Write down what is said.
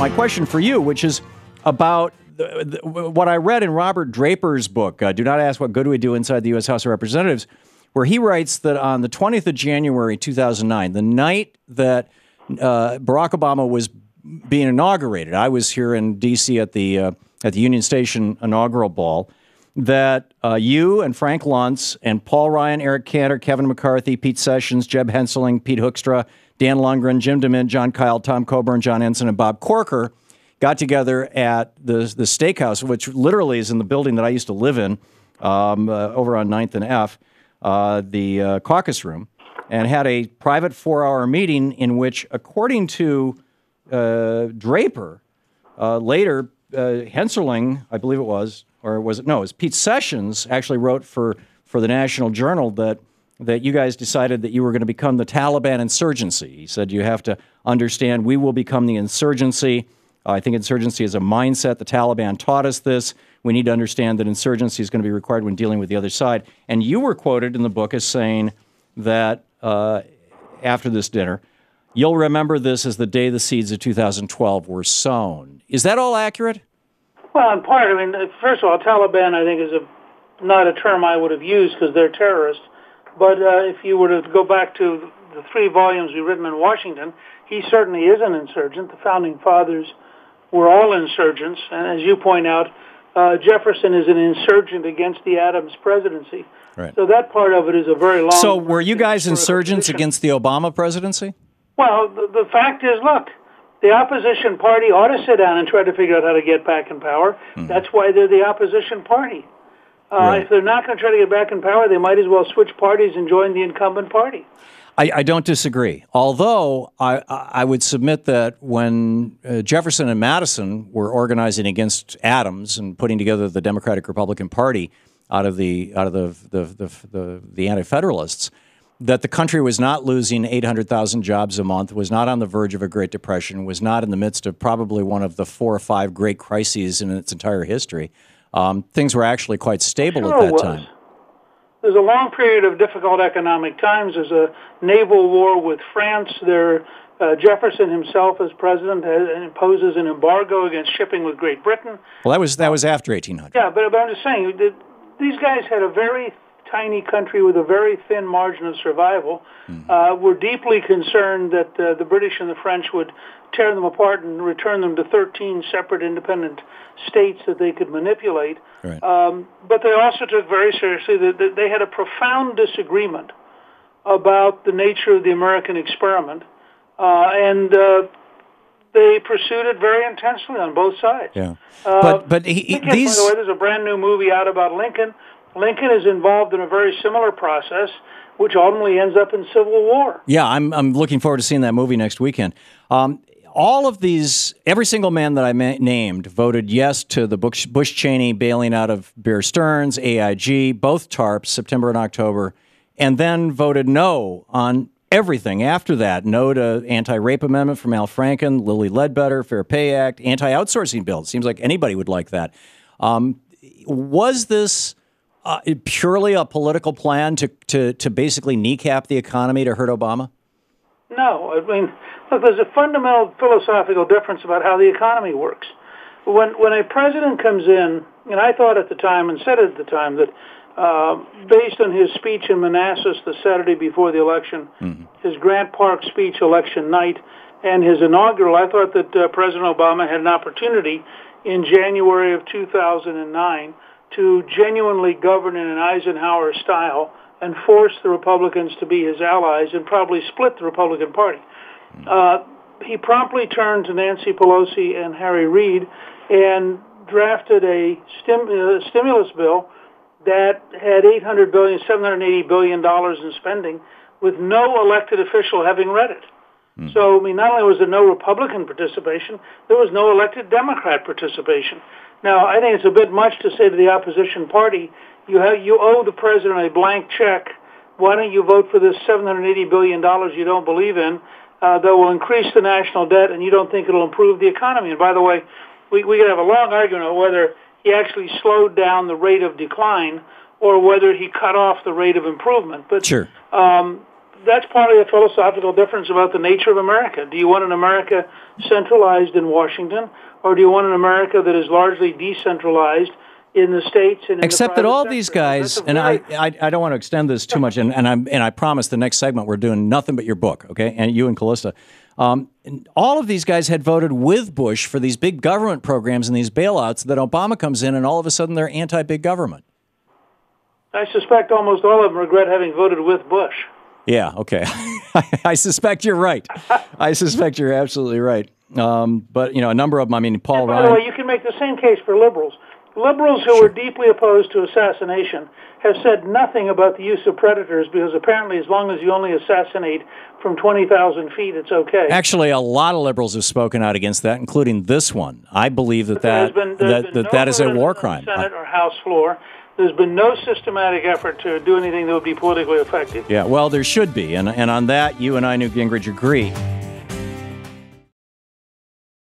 my question for you, which is about what I read in Robert Draper's book, Do Not Ask What Good We Do Inside the U.S. House of Representatives, where he writes that on the 20th of January, 2009, the night that Barack Obama was being inaugurated, I was here in D.C. at the Union Station inaugural ball, that you and Frank Luntz and Paul Ryan, Eric Cantor, Kevin McCarthy, Pete Sessions, Jeb Henseling, Pete Hoekstra, Dan Lundgren, Jim DeMint, John Kyle, Tom Coburn, John Ensign, and Bob Corker got together at the steakhouse, which literally is in the building that I used to live in over on 9th and F, the Caucus Room, and had a private 4-hour meeting in which, according to Draper, later Henseling, I believe it was, or was it? No, it was Pete Sessions actually wrote for the National Journal that you guys decided that you were going to become the Taliban insurgency. He said, you have to understand, we will become the insurgency. I think insurgency is a mindset. The Taliban taught us this. We need to understand that insurgency is going to be required when dealing with the other side. And you were quoted in the book as saying that after this dinner, you'll remember this as the day the seeds of 2012 were sown. Is that all accurate? Well, in part. I mean, first of all, Taliban, I think, is not a term I would have used because they're terrorists. But if you were to go back to the 3 volumes we've written in Washington, he certainly is an insurgent. The Founding Fathers were all insurgents. And as you point out, Jefferson is an insurgent against the Adams presidency. Right. So that part of it is a very long... So were you guys insurgents against the Obama presidency? Well, the fact is, look, the opposition party ought to sit down and try to figure out how to get back in power. Mm-hmm. That's why they're the opposition party. Right. If they're not going to try to get back in power, they might as well switch parties and join the incumbent party. I don't disagree. Although I would submit that when Jefferson and Madison were organizing against Adams and putting together the Democratic Republican Party out of the Anti-Federalists, that the country was not losing 800,000 jobs a month, was not on the verge of a Great Depression, was not in the midst of probably one of the 4 or 5 great crises in its entire history. Things were actually quite stable at that time. There's a long period of difficult economic times. There's a naval war with France. Jefferson himself, as president, imposes an embargo against shipping with Great Britain. Well, that was after 1800. Yeah, but I'm just saying, these guys had a very tiny country with a very thin margin of survival. Were deeply concerned that the British and the French would tear them apart and return them to 13 separate independent states that they could manipulate. Right. But they also took very seriously that they had a profound disagreement about the nature of the American experiment, and they pursued it very intensely on both sides. Yeah. But by the way, there's a brand new movie out about Lincoln. Lincoln is involved in a very similar process, which ultimately ends up in civil war. Yeah, I'm looking forward to seeing that movie next weekend. All of these, every single man that I named voted yes to the Bush-Cheney bailing out of Bear Stearns, AIG, both TARPs, September and October, and then voted no on everything after that. No to anti-rape amendment from Al Franken, Lilly Ledbetter, Fair Pay Act, anti-outsourcing bill. It seems like anybody would like that. Was this purely a political plan to basically kneecap the economy to hurt Obama? No. I mean, look, there's a fundamental philosophical difference about how the economy works. When a president comes in, and I thought at the time and said at the time that based on his speech in Manassas the Saturday before the election, his Grant Park speech election night, and his inaugural, I thought that President Obama had an opportunity in January of 2009 to genuinely govern in an Eisenhower style and force the Republicans to be his allies and probably split the Republican Party. He promptly turned to Nancy Pelosi and Harry Reid and drafted a stimulus bill that had $780 billion in spending with no elected official having read it. So, I mean, not only was there no Republican participation, there was no elected Democrat participation. Now, I think it's a bit much to say to the opposition party, you owe the president a blank check. Why don't you vote for this $780 billion you don't believe in that will increase the national debt and you don't think it'll improve the economy? And by the way, we could have a long argument on whether he actually slowed down the rate of decline or whether he cut off the rate of improvement. But sure. that's partly a philosophical difference about the nature of America. Do you want an America centralized in Washington, or do you want an America that is largely decentralized in the states and in Except the that all sector? these guys, and I don't want to extend this too much, and I promise the next segment we're doing nothing but your book, okay? And you and Callista. All of these guys had voted with Bush for these big government programs and these bailouts. That Obama comes in, and all of a sudden they're anti-big government. I suspect almost all of them regret having voted with Bush. Yeah, okay. I suspect you're right. I suspect you're absolutely right. But, a number of them, I mean, Paul Ryan. By the way, you can make the same case for liberals. Liberals who Sure. are deeply opposed to assassination have said nothing about the use of predators, because apparently as long as you only assassinate from 20,000 feet, it's okay. Actually, a lot of liberals have spoken out against that, including this one. I believe that is a war crime. Senate or House floor. There's been no systematic effort to do anything that would be politically effective. Yeah, well, there should be. And on that, you and I, Newt Gingrich, agree.